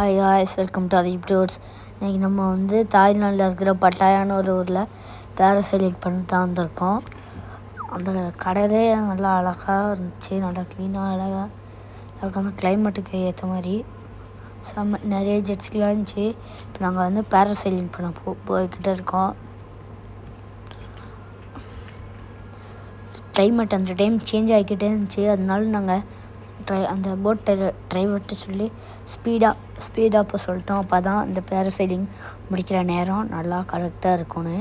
Hi guys, welcome to Adeeb tours. இன்றைக்கி நம்ம வந்து தாய்லாண்டில் இருக்கிற பட்டாயான்னு ஒரு ஊரில் பேராசைலிங் பண்ணி தான் வந்திருக்கோம். அந்த கடலே நல்லா அழகாக இருந்துச்சு, நல்லா க்ளீனாக அழகாக அந்த கிளைமேட்டுக்கு ஏற்ற மாதிரி நிறைய ஜெட்ஸ்கிலாம் இருந்துச்சு. இப்போ நாங்கள் வந்து பேராசைலிங் பண்ண போய்கிட்டே இருக்கோம். கிளைமேட் அந்த டைம் சேஞ்ச் ஆகிக்கிட்டே இருந்துச்சு. அதனால நாங்கள் அந்த போட் டிரைவர்கிட்ட சொல்லி ஸ்பீடாக போக சொல்லிட்டோம். அப்போ தான் இந்த பேராசைலிங் முடிக்கிற நேரம் நல்லா கரெக்டாக இருக்கும்னு.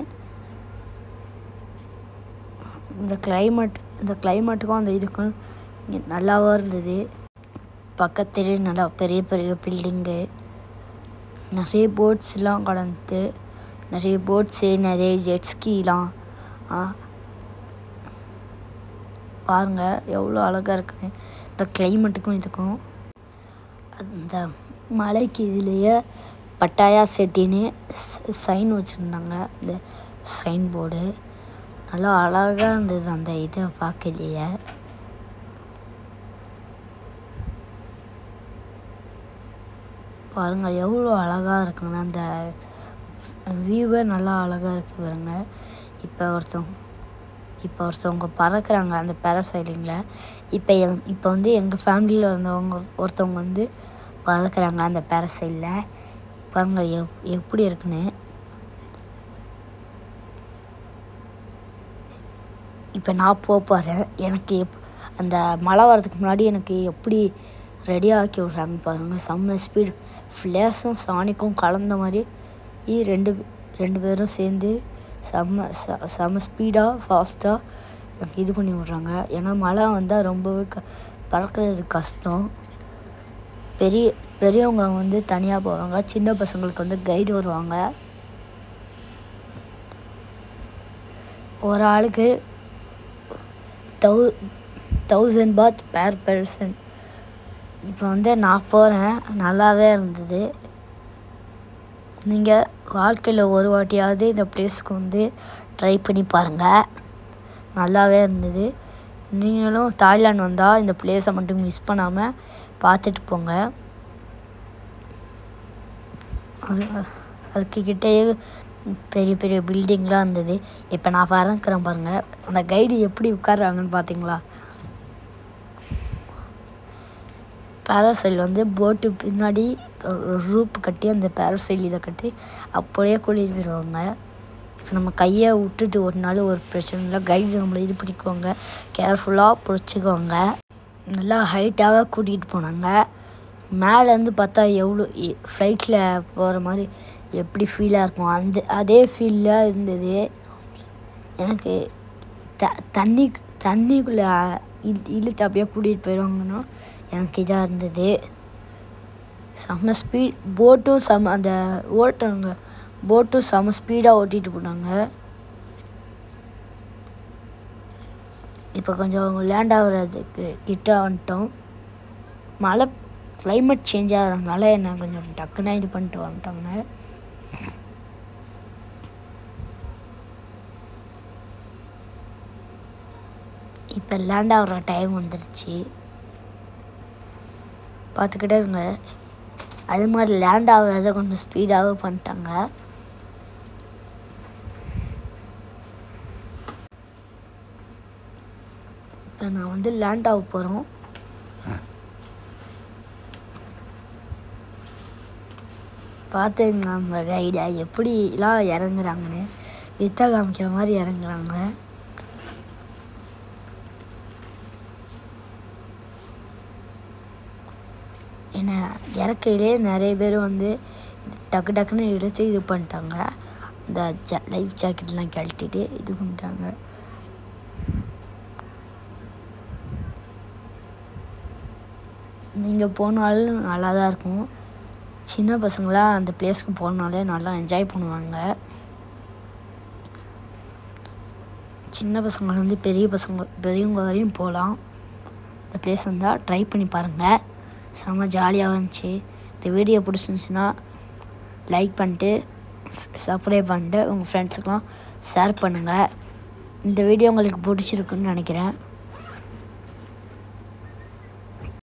இந்த கிளைமேட்டுக்கும் அந்த இதுக்கும் நல்லாவும் இருந்தது. பக்கத்துலேயே நல்லா பெரிய பெரிய பில்டிங்கு, நிறைய போட்ஸ்லாம் கடந்து, நிறைய போட்ஸு, நிறைய ஜெட்ஸ்கிலாம் பாருங்கள் எவ்வளோ அழகாக இருக்குன்னு. இந்த கிளைமேட்டுக்கும் இதுக்கும் அந்த மலைக்கு இதுலேயே பட்டாயா செட்டின்னு சைன் வச்சுருந்தாங்க. இந்த சைன் போர்டு நல்லா அழகாக இருந்தது. அந்த இதை பார்க்கலையே பாருங்கள் எவ்வளோ அழகாக இருக்குங்க. அந்த வியூவே நல்லா அழகாக இருக்குது பாருங்க. இப்போ ஒருத்தவங்க பறக்கிறாங்க அந்த பேராசைலிங்கில். இப்போ வந்து எங்கள் ஃபேமிலியில் இருந்தவங்க ஒருத்தவங்க வந்து பறக்கிறாங்க அந்த பேராசைலில். பாருங்க எப்படி இருக்குன்னு. இப்போ நான் போகிறேன். எனக்கு அந்த மழை வரதுக்கு முன்னாடி எனக்கு எப்படி ரெடி ஆக்கி விட்றாங்க பாருங்கள். செம்ம ஸ்பீடு, ஃப்ளேஷும் சானிக்கும் கலந்த மாதிரி ரெண்டு பேரும் சேர்ந்து செம்ம ஸ்பீடாக ஃபாஸ்ட்டாக எனக்கு இது பண்ணி விட்றாங்க. ஏன்னா மழை வந்தால் ரொம்பவே பறக்கிறது கஷ்டம். பெரியவங்க வந்து தனியாக போவாங்க, சின்ன பசங்களுக்கு வந்து கைடு வருவாங்க. ஒரு ஆளுக்கு 1000 பாத் பேர் பர்சன். இப்போ வந்து நான் போகிறேன், நல்லாவே இருந்தது. நீங்கள் வாழ்க்கையில் ஒரு வாட்டியாவது இந்த பிளேஸ்க்கு வந்து ட்ரை பண்ணி பாருங்கள், நல்லாவே இருந்தது. நீங்களும் தாய்லாந்து வந்தால் இந்த பிளேஸை மட்டும் மிஸ் பண்ணாமல் பார்த்துட்டு போங்க. அதுக்கு கிட்டேயே பெரிய பெரிய பில்டிங்லாம் இருந்தது. இப்போ நான் பறக்கிறேன் பாருங்கள். அந்த கைடு எப்படி உட்கார்றாங்கன்னு பார்த்தீங்களா? பேராசைல் வந்து போட்டு பின்னாடி ரூப் கட்டி அந்த பேராசைல் இதை கட்டி அப்படியே கூட்டிகிட்டு போயிடுவாங்க. நம்ம கையை விட்டுட்டு ஒரு நாள் ஒரு பிரச்சனை இல்லை. கைடு நம்மளை இது பிடிக்குவாங்க, கேர்ஃபுல்லாக பிடிச்சிக்குவாங்க. நல்லா ஹைட்டாகவே கூட்டிகிட்டு போனாங்க. மேலேருந்து பார்த்தா எவ்வளோ ஃப்ளைட்டில் போகிற மாதிரி எப்படி ஃபீலாக இருக்கும், அதே ஃபீலாக இருந்தது எனக்கு. தண்ணிக்குள்ளே இழுத்து அப்படியே கூட்டிகிட்டு போயிடுவாங்கன்னு எனக்கு இதாக இருந்தது. செம்ம ஸ்பீட் போட்டும் அந்த போட்டும் செம்ம ஸ்பீடாக ஓட்டிகிட்டு போனாங்க. இப்போ கொஞ்சம் லேண்ட் ஆகுறதுக்கு கிட்ட வந்துட்டோம். மழை கிளைமேட் சேஞ்ச் ஆகிறதுனால என்ன கொஞ்சம் டக்குன்னு இது பண்ணிட்டு வந்துட்டாங்க. இப்போ லேண்ட் ஆகிற டைம் வந்துருச்சு, பார்த்துக்கிட்டே இருங்க. அது மாதிரி லேண்ட் ஆகுறத கொஞ்சம் ஸ்பீடாகவே பண்ணிட்டாங்க. இப்போ நான் வந்து லேண்ட் ஆக போகிறோம். பார்த்துங்க நம்ம கைடை எப்படிலாம் இறங்குறாங்கன்னு, வித்த காமிக்கிற மாதிரி இறங்குறாங்க. ஏன்னா இறக்கையிலே நிறைய பேர் வந்து டக்குன்னு எடுத்து இது பண்ணிட்டாங்க. இந்த லைஃப் ஜாக்கெட்லாம் கழட்டிட்டு இது பண்ணிட்டாங்க. நீங்கள் போனாலும் நல்லா தான் இருக்கும். சின்ன பசங்களாம் அந்த பிளேஸ்க்கு போனாலே நல்லா என்ஜாய் பண்ணுவாங்க. சின்ன பசங்க வந்து பெரியவங்க வரையும் போகலாம். இந்த பிளேஸ் வந்தால் ட்ரை பண்ணி பாருங்கள், செம்ம ஜாலியாக இருந்துச்சு. இந்த வீடியோ பிடிச்சிருந்துச்சுன்னா லைக் பண்ணிட்டு சப்ஸ்கிரைப் பண்ணிட்டு உங்கள் ஃப்ரெண்ட்ஸுக்கெலாம் ஷேர் பண்ணுங்கள். இந்த வீடியோ உங்களுக்கு பிடிச்சிருக்குன்னு நினைக்கிறேன்.